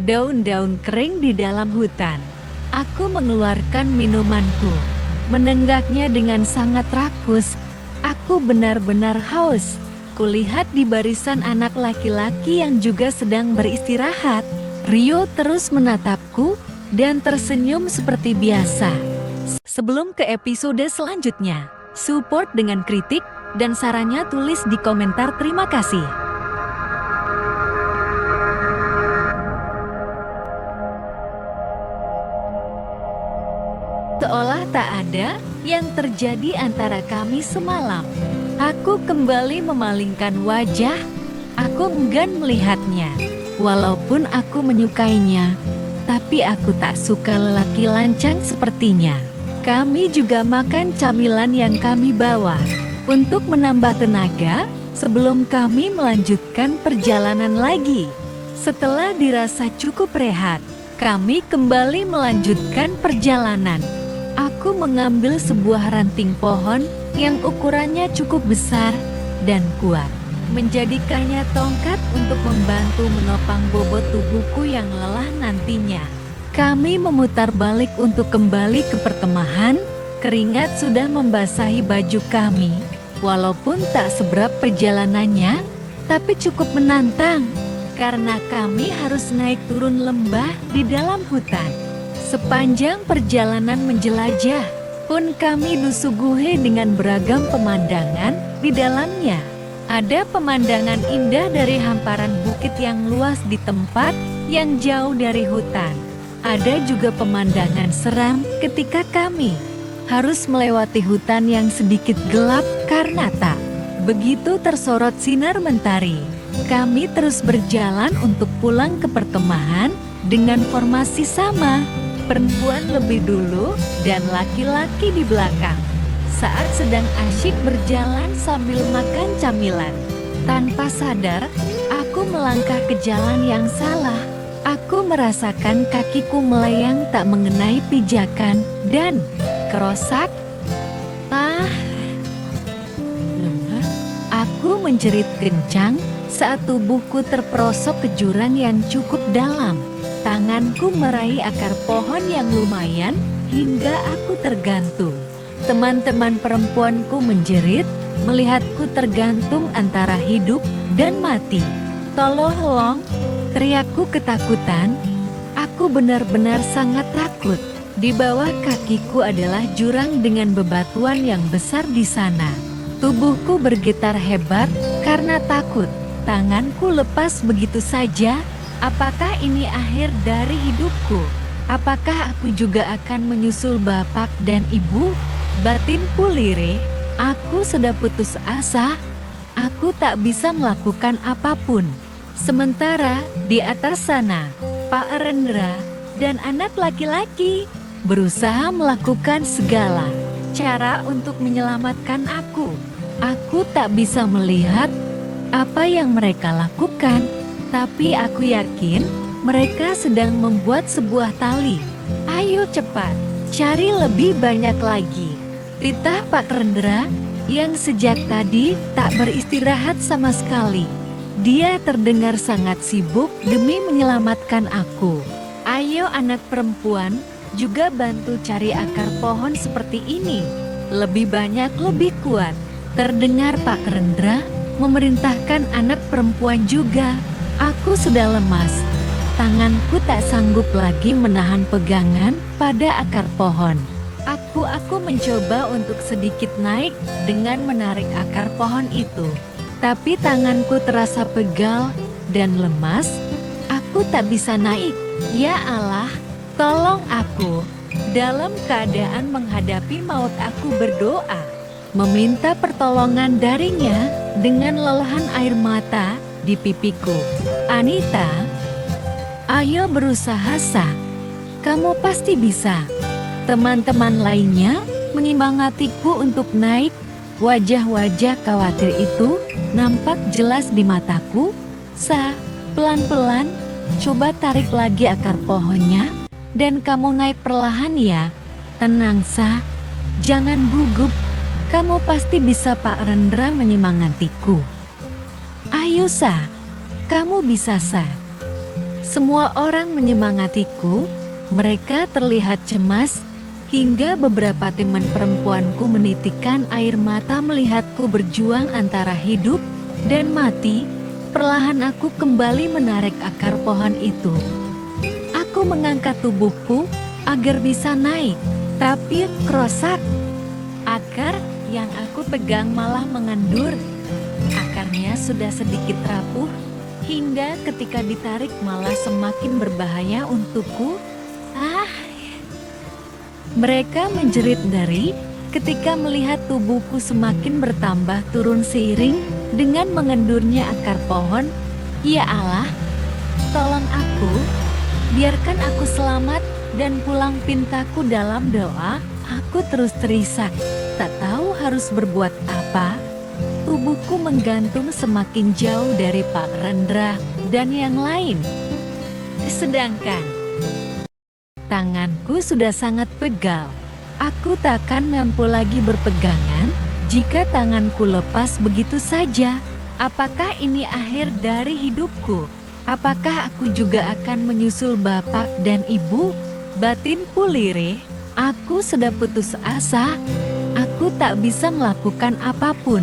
daun-daun kering di dalam hutan. Aku mengeluarkan minumanku, menenggaknya dengan sangat rakus. Aku benar-benar haus. Kulihat di barisan anak laki-laki yang juga sedang beristirahat. Rio terus menatapku dan tersenyum seperti biasa. Sebelum ke episode selanjutnya, support dengan kritik dan sarannya tulis di komentar. Terima kasih. Seolah tak ada yang terjadi antara kami semalam. Aku kembali memalingkan wajah. Aku enggan melihatnya. Walaupun aku menyukainya, tapi aku tak suka lelaki lancang sepertinya. Kami juga makan camilan yang kami bawa untuk menambah tenaga sebelum kami melanjutkan perjalanan lagi. Setelah dirasa cukup rehat, kami kembali melanjutkan perjalanan. Aku mengambil sebuah ranting pohon yang ukurannya cukup besar dan kuat, menjadikannya tongkat untuk membantu menopang bobot tubuhku yang lelah nantinya. Kami memutar balik untuk kembali ke perkemahan. Keringat sudah membasahi baju kami. Walaupun tak seberapa perjalanannya, tapi cukup menantang karena kami harus naik turun lembah di dalam hutan. Sepanjang perjalanan menjelajah pun kami disuguhi dengan beragam pemandangan di dalamnya. Ada pemandangan indah dari hamparan bukit yang luas di tempat yang jauh dari hutan. Ada juga pemandangan seram ketika kami harus melewati hutan yang sedikit gelap karena tak begitu tersorot sinar mentari. Kami terus berjalan untuk pulang ke perkemahan dengan formasi sama. Perempuan lebih dulu dan laki-laki di belakang. Saat sedang asyik berjalan sambil makan camilan. Tanpa sadar, aku melangkah ke jalan yang salah. Aku merasakan kakiku melayang tak mengenai pijakan dan kerosak. Aku menjerit kencang saat tubuhku terperosok ke jurang yang cukup dalam. Tanganku meraih akar pohon yang lumayan hingga aku tergantung. Teman-teman perempuanku menjerit melihatku tergantung antara hidup dan mati. Tolong, teriakku ketakutan. Aku benar-benar sangat takut. Di bawah kakiku adalah jurang dengan bebatuan yang besar di sana. Tubuhku bergetar hebat karena takut. Tanganku lepas begitu saja. Apakah ini akhir dari hidupku? Apakah aku juga akan menyusul bapak dan ibu? Batinku lirih. Aku sudah putus asa. Aku tak bisa melakukan apapun. Sementara di atas sana, Pak Rendra dan anak laki-laki berusaha melakukan segala cara untuk menyelamatkan aku. Aku tak bisa melihat apa yang mereka lakukan. Tapi aku yakin mereka sedang membuat sebuah tali. Ayo cepat, cari lebih banyak lagi. Titah Pak Rendra yang sejak tadi tak beristirahat sama sekali. Dia terdengar sangat sibuk demi menyelamatkan aku. Ayo anak perempuan, juga bantu cari akar pohon seperti ini. Lebih banyak, lebih kuat. Terdengar Pak Rendra memerintahkan anak perempuan juga. Aku sudah lemas. Tanganku tak sanggup lagi menahan pegangan pada akar pohon. Aku mencoba untuk sedikit naik dengan menarik akar pohon itu. Tapi tanganku terasa pegal dan lemas. Aku tak bisa naik. Ya Allah, tolong aku. Dalam keadaan menghadapi maut aku berdoa, meminta pertolongan darinya dengan lelahan air mata di pipiku. Anita, ayo berusaha, Sa. Kamu pasti bisa. Teman-teman lainnya menyemangatiku untuk naik. Wajah-wajah khawatir itu nampak jelas di mataku. Sa, pelan-pelan, coba tarik lagi akar pohonnya dan kamu naik perlahan ya. Tenang, Sa. Jangan gugup. Kamu pasti bisa, Pak Rendra menyemangatiku. Ayo, Sa. Kamu bisa, Sa. Semua orang menyemangatiku, mereka terlihat cemas, hingga beberapa teman perempuanku menitikkan air mata melihatku berjuang antara hidup dan mati. Perlahan aku kembali menarik akar pohon itu. Aku mengangkat tubuhku agar bisa naik, tapi krosak. Akar yang aku pegang malah mengendur. Akarnya sudah sedikit rapuh, hingga ketika ditarik malah semakin berbahaya untukku. Mereka menjerit ngeri ketika melihat tubuhku semakin bertambah turun seiring dengan mengendurnya akar pohon. Ya Allah, tolong aku, biarkan aku selamat dan pulang, pintaku dalam doa. Aku terus terisak, tak tahu harus berbuat apa. Tubuhku menggantung semakin jauh dari Pak Rendra dan yang lain. Sedangkan tanganku sudah sangat pegal. Aku takkan mampu lagi berpegangan jika tanganku lepas begitu saja. Apakah ini akhir dari hidupku? Apakah aku juga akan menyusul bapak dan ibu? Batinku lirih. Aku sudah putus asa. Aku tak bisa melakukan apapun.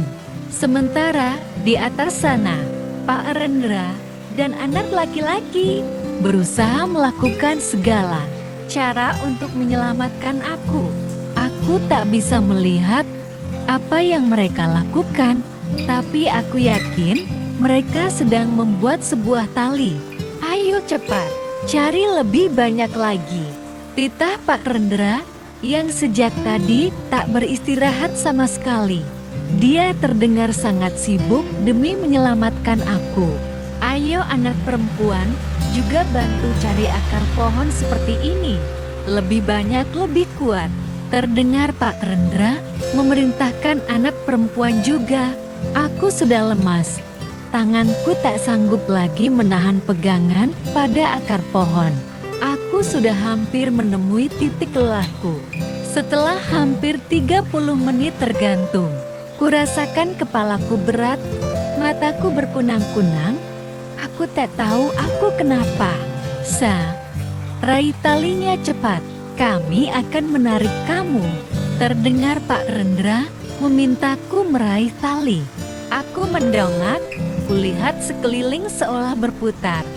Sementara di atas sana, Pak Rendra dan anak laki-laki berusaha melakukan segala cara untuk menyelamatkan aku. Aku tak bisa melihat apa yang mereka lakukan, tapi aku yakin mereka sedang membuat sebuah tali. Ayo cepat, cari lebih banyak lagi. Titah Pak Rendra yang sejak tadi tak beristirahat sama sekali. Dia terdengar sangat sibuk demi menyelamatkan aku. Ayo anak perempuan, juga bantu cari akar pohon seperti ini. Lebih banyak, lebih kuat. Terdengar Pak Rendra memerintahkan anak perempuan juga. Aku sudah lemas. Tanganku tak sanggup lagi menahan pegangan pada akar pohon. Aku sudah hampir menemui titik lelahku. Setelah hampir 30 menit tergantung, kurasakan kepalaku berat, mataku berkunang-kunang. Aku tak tahu aku kenapa. Raih talinya cepat, kami akan menarik kamu. Terdengar Pak Rendra memintaku meraih tali. Aku mendongak, kulihat sekeliling seolah berputar.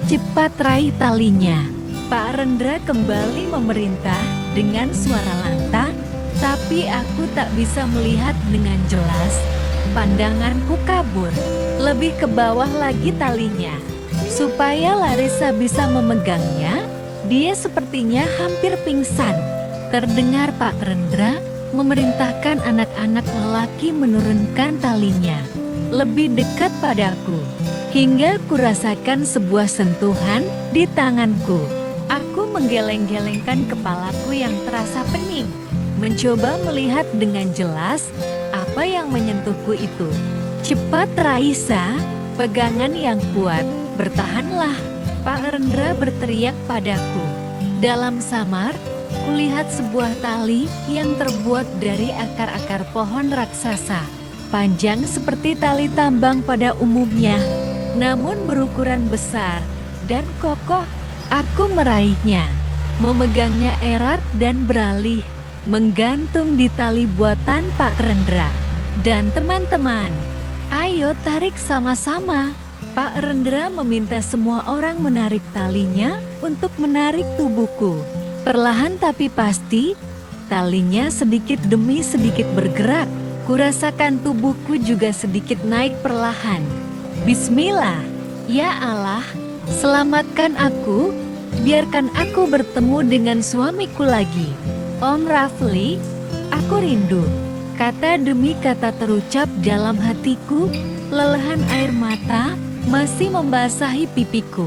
Cepat raih talinya. Pak Rendra kembali memerintah dengan suara lantang, tapi aku tak bisa melihat dengan jelas. Pandanganku kabur, lebih ke bawah lagi talinya. Supaya Larissa bisa memegangnya, dia sepertinya hampir pingsan. Terdengar Pak Rendra memerintahkan anak-anak lelaki menurunkan talinya lebih dekat padaku, hingga kurasakan sebuah sentuhan di tanganku. Aku menggeleng-gelengkan kepalaku yang terasa pening, mencoba melihat dengan jelas apa yang menyentuhku itu. Cepat Raisa, pegangan yang kuat, bertahanlah. Pak Rendra berteriak padaku. Dalam samar, kulihat sebuah tali yang terbuat dari akar-akar pohon raksasa. Panjang seperti tali tambang pada umumnya, namun berukuran besar dan kokoh. Aku meraihnya, memegangnya erat dan beralih, menggantung di tali buatan Pak Rendra. Dan teman-teman, ayo tarik sama-sama. Pak Rendra meminta semua orang menarik talinya untuk menarik tubuhku. Perlahan tapi pasti, talinya sedikit demi sedikit bergerak. Kurasakan tubuhku juga sedikit naik perlahan. Bismillah, ya Allah, selamatkan aku, biarkan aku bertemu dengan suamiku lagi. Om Rafli, aku rindu. Kata demi kata terucap dalam hatiku, lelehan air mata masih membasahi pipiku.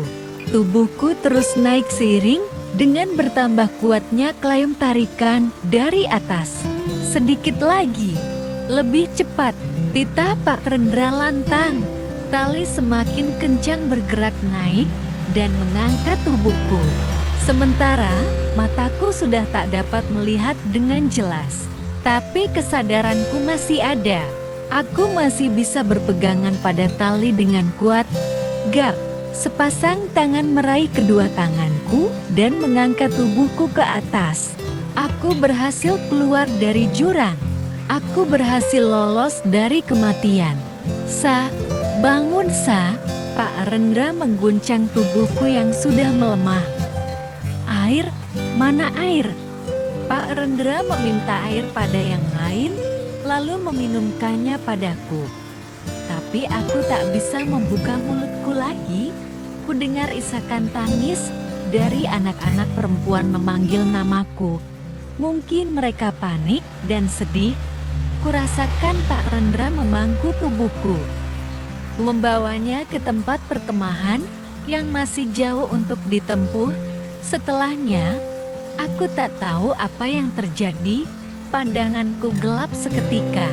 Tubuhku terus naik seiring dengan bertambah kuatnya klaim tarikan dari atas. Sedikit lagi. Lebih cepat, titah Pak Rendra lantang. Tali semakin kencang bergerak naik dan mengangkat tubuhku. Sementara, mataku sudah tak dapat melihat dengan jelas. Tapi kesadaranku masih ada. Aku masih bisa berpegangan pada tali dengan kuat. Gap, Sepasang tangan meraih kedua tanganku dan mengangkat tubuhku ke atas. Aku berhasil keluar dari jurang. Aku berhasil lolos dari kematian. Sa, bangun Sa. Pak Rendra mengguncang tubuhku yang sudah melemah. Air, mana air? Pak Rendra meminta air pada yang lain, lalu meminumkannya padaku. Tapi aku tak bisa membuka mulutku lagi. Ku dengar isakan tangis dari anak-anak perempuan memanggil namaku. Mungkin mereka panik dan sedih. Kurasakan Pak Rendra memangku tubuhku, membawanya ke tempat perkemahan yang masih jauh untuk ditempuh. Setelahnya, aku tak tahu apa yang terjadi. Pandanganku gelap seketika.